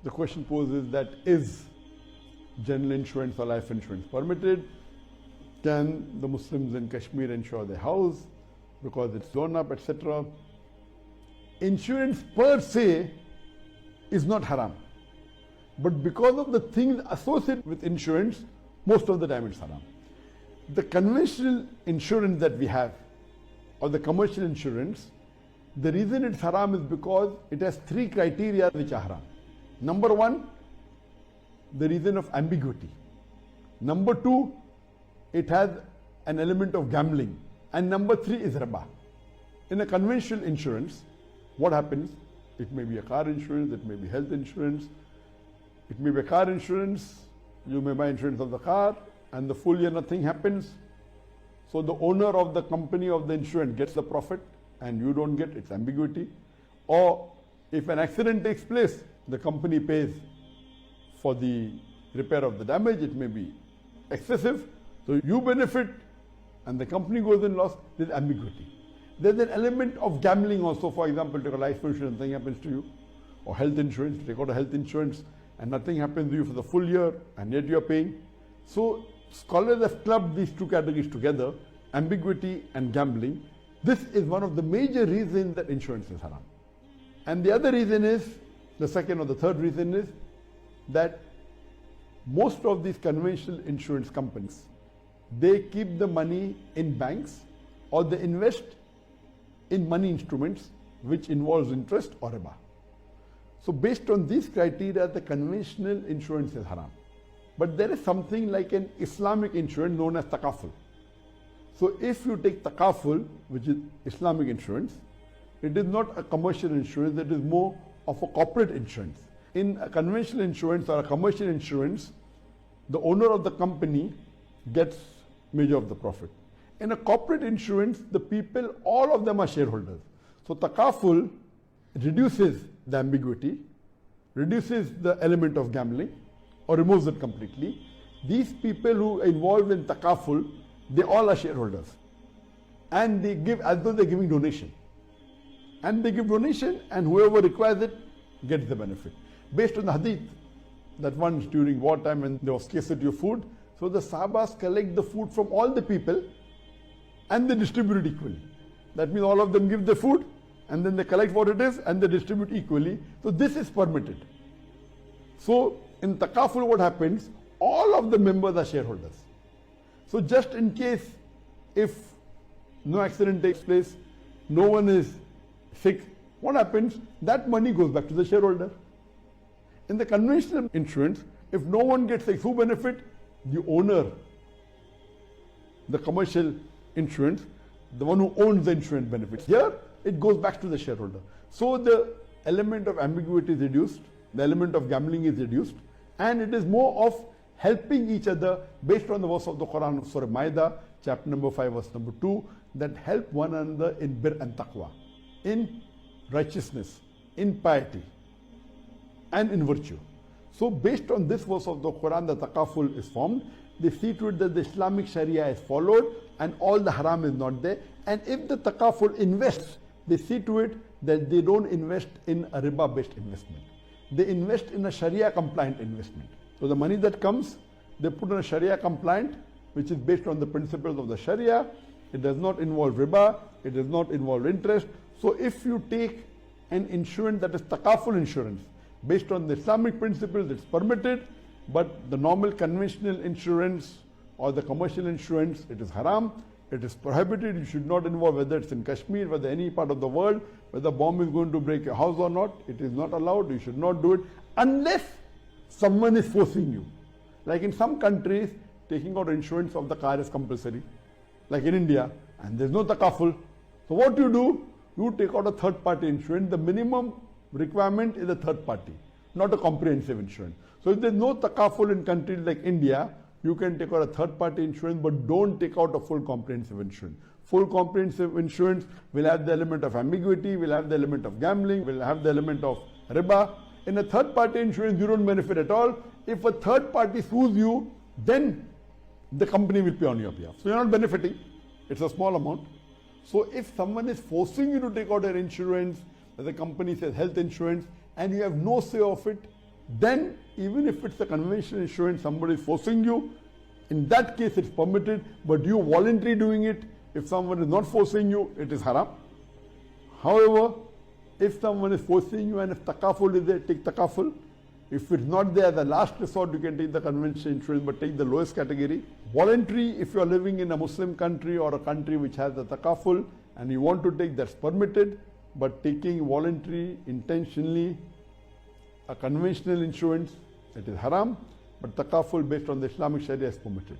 the question poses that is general insurance or life insurance permitted? Can the Muslims in Kashmir insure their house because it's blown up, etc.? Insurance per se is not haram. But because of the things associated with insurance, most of the time it's haram. The conventional insurance that we have, or the commercial insurance, the reason it's haram is because it has three criteria which are haram. Number one, the reason of ambiguity. Number two, it has an element of gambling. And number three is riba. In a conventional insurance, what happens? It may be a car insurance, it may be health insurance, it may be a car insurance, you may buy insurance of the car, and the full year nothing happens. So the owner of the company of the insurance gets the profit and you don't get, it's ambiguity. Or if an accident takes place, the company pays for the repair of the damage, it may be excessive. So you benefit and the company goes in loss, there's ambiguity. There's an element of gambling also. For example, take a life insurance, nothing happens to you. Or health insurance, take out a health insurance and nothing happens to you for the full year and yet you're paying. So scholars have clubbed these two categories together, ambiguity and gambling. This is one of the major reasons that insurance is haram. And the other reason is, the second or the third reason is that most of these conventional insurance companies, they keep the money in banks or they invest in money instruments which involves interest or riba. So based on these criteria, the conventional insurance is haram. But there is something like an Islamic insurance known as takaful. So if you take takaful, which is Islamic insurance, it is not a commercial insurance, it is more of a corporate insurance. In a conventional insurance or a commercial insurance, the owner of the company gets major of the profit. In a corporate insurance, the people, all of them are shareholders. So takaful reduces the ambiguity, reduces the element of gambling, or removes it completely. These people who are involved in takaful, they all are shareholders. And they give as though they're giving donation. And they give donation and whoever requires it gets the benefit. Based on the hadith that once during wartime when there was scarcity of food, so the Sahabas collect the food from all the people and they distribute it equally. That means all of them give the food and then they collect what it is and they distribute equally. So this is permitted. So in takaful what happens? All of the members are shareholders. So just in case if no accident takes place, no one is sick, what happens? That money goes back to the shareholder. In the conventional insurance, if no one gets sick, who benefit? The owner. The commercial insurance, the one who owns the insurance benefits. Here, it goes back to the shareholder. So the element of ambiguity is reduced, the element of gambling is reduced, and it is more of helping each other based on the verse of the Quran, Surah Maida, chapter number 5, verse number 2, that help one another in bir and taqwa, in righteousness, in piety, and in virtue. So based on this verse of the Quran, the takaful is formed. They see to it that the Islamic Sharia is followed and all the haram is not there. And if the takaful invests, they see to it that they don't invest in a riba-based investment. They invest in a Sharia-compliant investment. So the money that comes, they put in a Sharia-compliant, which is based on the principles of the Sharia. It does not involve riba, it does not involve interest. So if you take an insurance that is takaful insurance, based on the Islamic principles, it's permitted, but the normal conventional insurance or the commercial insurance, it is haram, it is prohibited. You should not involve, whether it's in Kashmir, whether any part of the world, whether a bomb is going to break your house or not, it is not allowed, you should not do it, unless someone is forcing you. Like in some countries, taking out insurance of the car is compulsory, like in India, and there's no takaful. So what do? You take out a third-party insurance. The minimum requirement is a third party, not a comprehensive insurance. So if there's no takaful in countries like India, you can take out a third party insurance, but don't take out a full comprehensive insurance. Full comprehensive insurance will have the element of ambiguity, will have the element of gambling, will have the element of riba. In a third party insurance, you don't benefit at all. If a third party sues you, then the company will pay on your behalf. So you're not benefiting. It's a small amount. So if someone is forcing you to take out an insurance, the company says health insurance, and you have no say of it, then even if it's a conventional insurance, somebody is forcing you, in that case it's permitted, but you voluntarily doing it, if someone is not forcing you, it is haram. However, if someone is forcing you and if takaful is there, take takaful. If it's not there, the last resort, you can take the conventional insurance, but take the lowest category. Voluntary, if you are living in a Muslim country or a country which has the takaful and you want to take, that's permitted. But taking voluntary, intentionally, a conventional insurance, it is haram. But takaful based on the Islamic Sharia is permitted.